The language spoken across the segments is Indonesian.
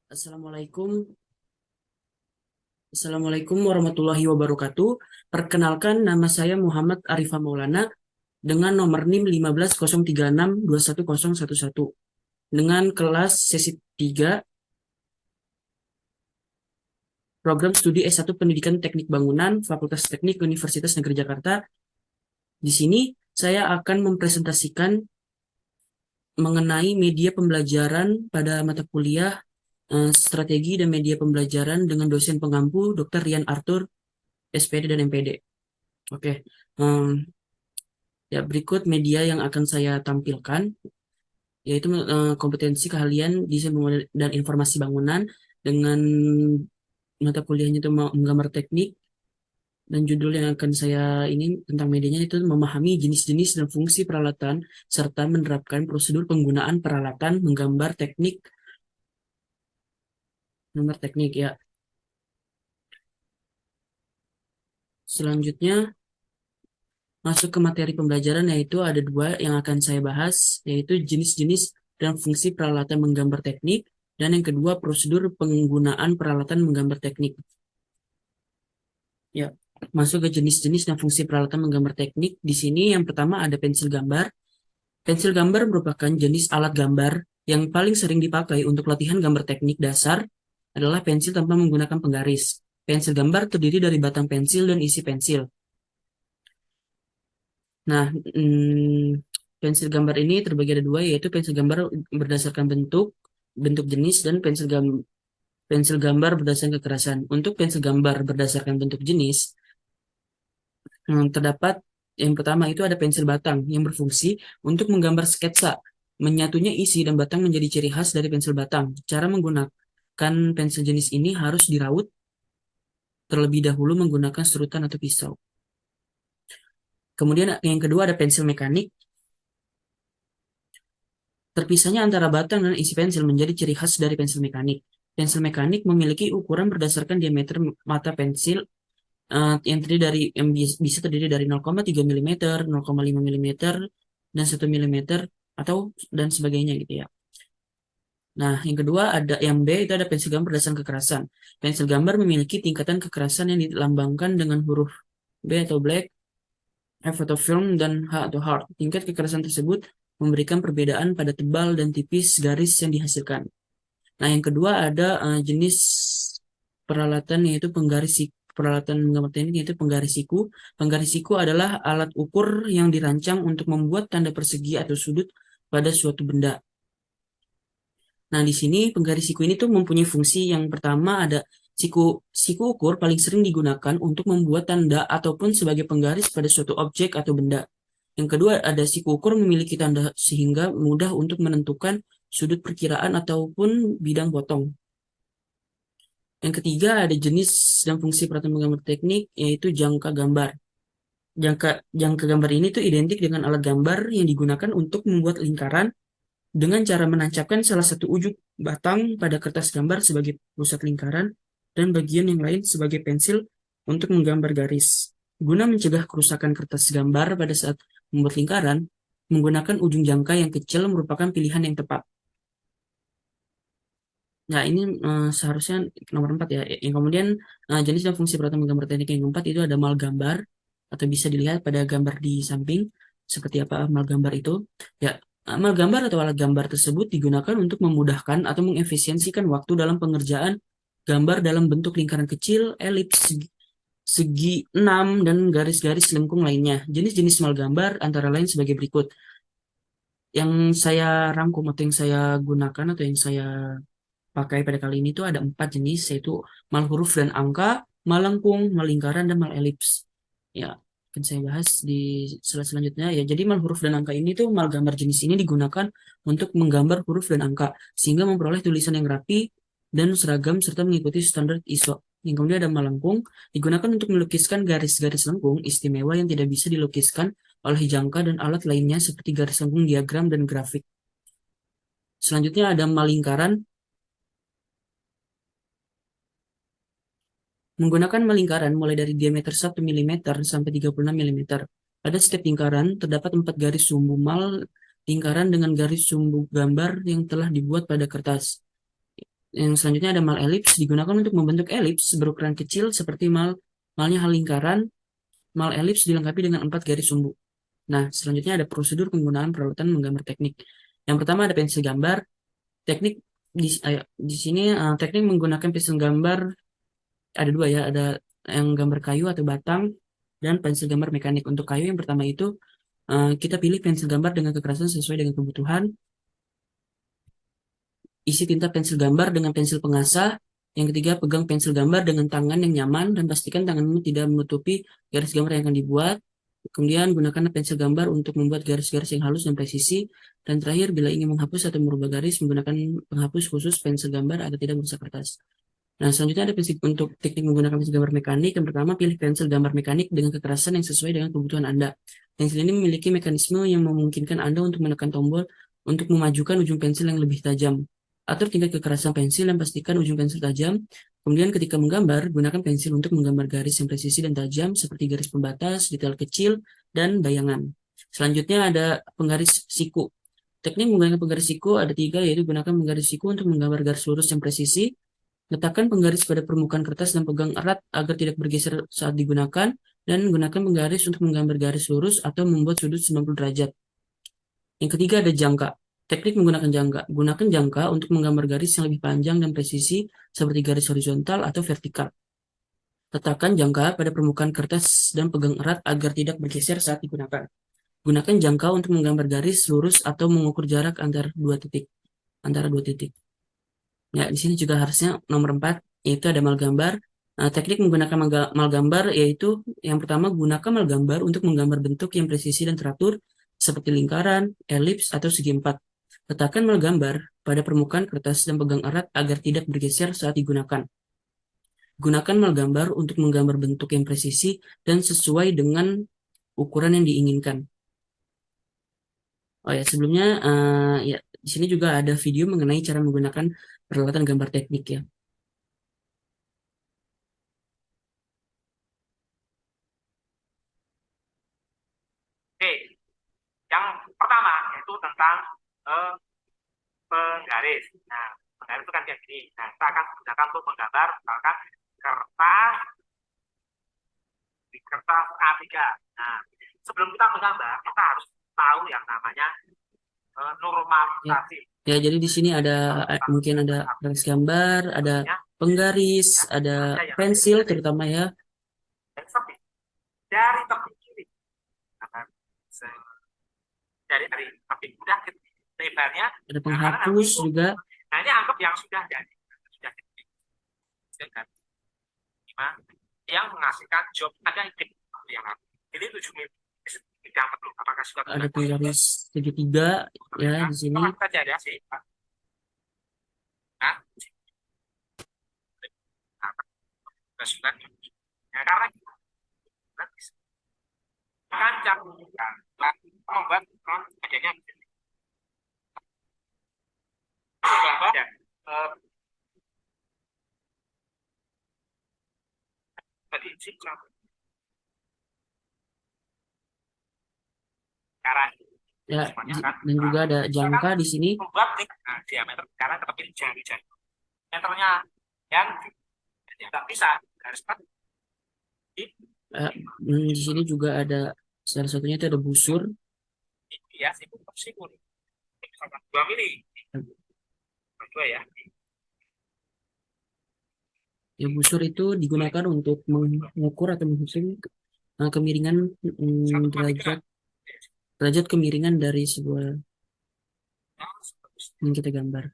Assalamualaikum. Assalamualaikum warahmatullahi wabarakatuh. Perkenalkan, nama saya Muhammad Arifa Maulana dengan nomor NIM 1503621011 dengan kelas sesi 3 Program Studi S1 Pendidikan Teknik Bangunan Fakultas Teknik Universitas Negeri Jakarta. Di sini saya akan mempresentasikan mengenai media pembelajaran pada mata kuliah Strategi dan Media Pembelajaran dengan dosen pengampu Dr. Rian Arthur, SPD dan MPD. Oke, em, ya berikut media yang akan saya tampilkan, yaitu kompetensi keahlian desain bangunan dan informasi bangunan dengan mata kuliahnya itu menggambar teknik, dan judul yang akan saya ini tentang medianya itu memahami jenis-jenis dan fungsi peralatan serta menerapkan prosedur penggunaan peralatan menggambar teknik, nomor teknik ya. Selanjutnya masuk ke materi pembelajaran, yaitu ada dua yang akan saya bahas, yaitu jenis-jenis dan fungsi peralatan menggambar teknik, dan yang kedua prosedur penggunaan peralatan menggambar teknik. Ya, masuk ke jenis-jenis dan fungsi peralatan menggambar teknik. Di sini yang pertama ada pensil gambar. Pensil gambar merupakan jenis alat gambar yang paling sering dipakai untuk latihan gambar teknik dasar adalah pensil tanpa menggunakan penggaris. Pensil gambar terdiri dari batang pensil dan isi pensil. Nah, pensil gambar ini terbagi ada dua, yaitu pensil gambar berdasarkan bentuk, bentuk jenis, dan pensil gambar berdasarkan kekerasan. Untuk pensil gambar berdasarkan bentuk jenis, terdapat yang pertama itu ada pensil batang yang berfungsi untuk menggambar sketsa. Menyatunya isi dan batang menjadi ciri khas dari pensil batang. Cara menggunakan pensil jenis ini harus diraut terlebih dahulu menggunakan serutan atau pisau. Kemudian yang kedua ada pensil mekanik. Terpisahnya antara batang dan isi pensil menjadi ciri khas dari pensil mekanik. Pensil mekanik memiliki ukuran berdasarkan diameter mata pensil yang bisa terdiri dari 0,3 mm, 0,5 mm, dan 1 mm atau dan sebagainya gitu ya. Nah, yang kedua ada yang B, itu ada pensil gambar berdasarkan kekerasan. Pensil gambar memiliki tingkatan kekerasan yang dilambangkan dengan huruf B atau black, F atau film, dan H atau hard. Tingkat kekerasan tersebut memberikan perbedaan pada tebal dan tipis garis yang dihasilkan. Nah, yang kedua ada jenis peralatan, yaitu peralatan menggambar teknik, yaitu penggaris siku. Penggaris siku adalah alat ukur yang dirancang untuk membuat tanda persegi atau sudut pada suatu benda. Nah, di sini penggaris siku ini tuh mempunyai fungsi. Yang pertama ada siku siku ukur paling sering digunakan untuk membuat tanda ataupun sebagai penggaris pada suatu objek atau benda. Yang kedua ada siku ukur memiliki tanda sehingga mudah untuk menentukan sudut perkiraan ataupun bidang potong. Yang ketiga ada jenis dan fungsi peralatan menggambar teknik, yaitu jangka gambar. Jangka jangka gambar ini tuh identik dengan alat gambar yang digunakan untuk membuat lingkaran dengan cara menancapkan salah satu ujung batang pada kertas gambar sebagai pusat lingkaran dan bagian yang lain sebagai pensil untuk menggambar garis. Guna mencegah kerusakan kertas gambar pada saat membuat lingkaran, menggunakan ujung jangka yang kecil merupakan pilihan yang tepat. Nah, ini seharusnya nomor 4 ya. Yang kemudian jenis dan fungsi peralatan menggambar teknik yang keempat itu ada mal gambar, atau bisa dilihat pada gambar di samping seperti apa mal gambar itu. Ya, amal gambar atau alat gambar tersebut digunakan untuk memudahkan atau mengefisiensikan waktu dalam pengerjaan gambar dalam bentuk lingkaran kecil, elips, segi 6, dan garis-garis lengkung lainnya. Jenis-jenis mal gambar antara lain sebagai berikut. Yang saya rangkum atau yang saya gunakan atau yang saya pakai pada kali ini tuh ada 4 jenis, yaitu mal huruf dan angka, mal lengkung, mal lingkaran, dan mal elips. Ya, akan saya bahas di slide selanjutnya ya. Jadi mal huruf dan angka ini tuh mal gambar jenis ini digunakan untuk menggambar huruf dan angka sehingga memperoleh tulisan yang rapi dan seragam serta mengikuti standar ISO. Yang kemudian ada mal lengkung, digunakan untuk melukiskan garis-garis lengkung istimewa yang tidak bisa dilukiskan oleh jangka dan alat lainnya seperti garis lengkung diagram dan grafik. Selanjutnya ada mal lingkaran. Menggunakan melingkaran mulai dari diameter 1 mm sampai 36 mm. Pada setiap lingkaran terdapat 4 garis sumbu mal lingkaran dengan garis sumbu gambar yang telah dibuat pada kertas. Yang selanjutnya ada mal elips, digunakan untuk membentuk elips berukuran kecil seperti malnya hal lingkaran. Mal elips dilengkapi dengan 4 garis sumbu. Nah, selanjutnya ada prosedur penggunaan peralatan menggambar teknik. Yang pertama ada pensil gambar. Teknik di sini teknik menggunakan pensil gambar ada dua ya, ada yang gambar kayu atau batang dan pensil gambar mekanik. Untuk kayu yang pertama itu kita pilih pensil gambar dengan kekerasan sesuai dengan kebutuhan. Isi tinta pensil gambar dengan pensil pengasah. Yang ketiga, pegang pensil gambar dengan tangan yang nyaman dan pastikan tanganmu tidak menutupi garis gambar yang akan dibuat. Kemudian gunakan pensil gambar untuk membuat garis-garis yang halus dan presisi. Dan terakhir, bila ingin menghapus atau merubah garis, menggunakan penghapus khusus pensil gambar agar tidak merusak kertas. Nah, selanjutnya ada prinsip untuk teknik menggunakan pensil gambar mekanik. Yang pertama, pilih pensil gambar mekanik dengan kekerasan yang sesuai dengan kebutuhan Anda. Pensil ini memiliki mekanisme yang memungkinkan Anda untuk menekan tombol untuk memajukan ujung pensil yang lebih tajam. Atur tingkat kekerasan pensil dan pastikan ujung pensil tajam. Kemudian ketika menggambar, gunakan pensil untuk menggambar garis yang presisi dan tajam seperti garis pembatas, detail kecil, dan bayangan. Selanjutnya ada penggaris siku. Teknik menggunakan penggaris siku ada tiga, yaitu gunakan penggaris siku untuk menggambar garis lurus yang presisi. Letakkan penggaris pada permukaan kertas dan pegang erat agar tidak bergeser saat digunakan, dan gunakan penggaris untuk menggambar garis lurus atau membuat sudut 90 derajat. Yang ketiga ada jangka. Teknik menggunakan jangka. Gunakan jangka untuk menggambar garis yang lebih panjang dan presisi seperti garis horizontal atau vertikal. Letakkan jangka pada permukaan kertas dan pegang erat agar tidak bergeser saat digunakan. Gunakan jangka untuk menggambar garis lurus atau mengukur jarak antara dua titik. Ya, di sini juga harusnya nomor 4 yaitu ada mal gambar. Nah, teknik menggunakan mal gambar yaitu yang pertama, gunakan mal gambar untuk menggambar bentuk yang presisi dan teratur seperti lingkaran, elips, atau segi empat. Letakkan mal gambar pada permukaan kertas dan pegang erat agar tidak bergeser saat digunakan. Gunakan mal gambar untuk menggambar bentuk yang presisi dan sesuai dengan ukuran yang diinginkan. Oh ya, sebelumnya ya di sini juga ada video mengenai cara menggunakan peralatan gambar teknik ya. Oke, yang pertama yaitu tentang eh, penggaris. Nah, penggaris itu kan kayak gini. Nah, kita akan gunakan untuk menggambar misalkan kertas di kertas A3. Nah, sebelum kita menggambar, kita harus tahu yang namanya Ya, normalisasi. ya, jadi di sini ada mungkin ada garis gambar, ada penggaris, ada Ada yang pensil terutama ya, dari tepi kiri. Dari tepi udah ke lebarnya. ada Nah, penghapus juga. nah ini anggap yang sudah jadi. Sudah jadi. Yang menghasilkan job ada yang ini 7 mil tidak perlu apakah sudah Ada penggaris segitiga ya di sini. kita cari sih nah sudah ya, karena kan campuran membuat adanya ya, tadi sih sekarang Ya, kan, dan juga ada jangka di sini. membuat diameter karena tetapi jari-jari meternya yang tidak bisa garis Di sini juga ada salah satunya itu ada busur. ya sipur 2 mili 2 ya. Ya, busur itu digunakan untuk mengukur atau menghitung kemiringan derajat kemiringan dari sebuah yang kita gambar.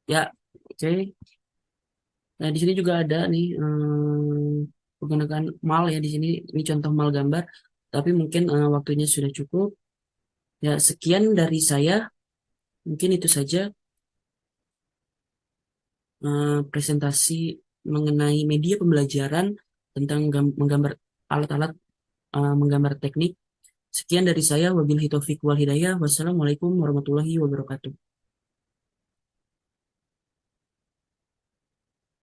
Ya, oke. Nah, di sini juga ada nih menggunakan mal ya di sini. Ini contoh mal gambar. Tapi mungkin waktunya sudah cukup. Ya, sekian dari saya. Mungkin itu saja presentasi mengenai media pembelajaran tentang menggambar alat-alat menggambar teknik. Sekian dari saya. Wabillahi taufiq wal hidayah. Wassalamualaikum warahmatullahi wabarakatuh.